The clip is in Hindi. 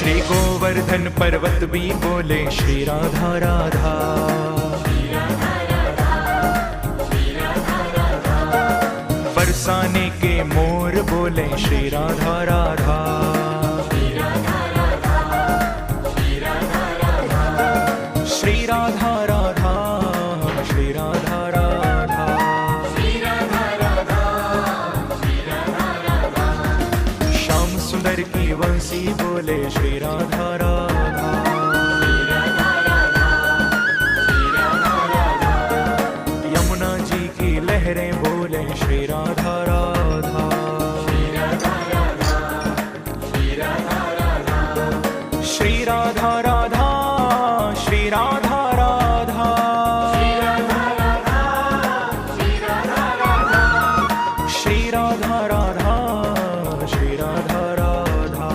श्री गोवर्धन पर्वत भी बोले श्री राधा राधा। बरसाने के मोर बोले श्री राधा राधा। श्री राधा राधा, श्री राधा राधा। श्याम सुंदर की वंशी बोले श्री राधा राधा। यमुना जी की लहरें बोले श्री राधा राधा। श्री राधा राधा, श्री राधा राधा। श्री राधा राधा, श्री राधा राधा।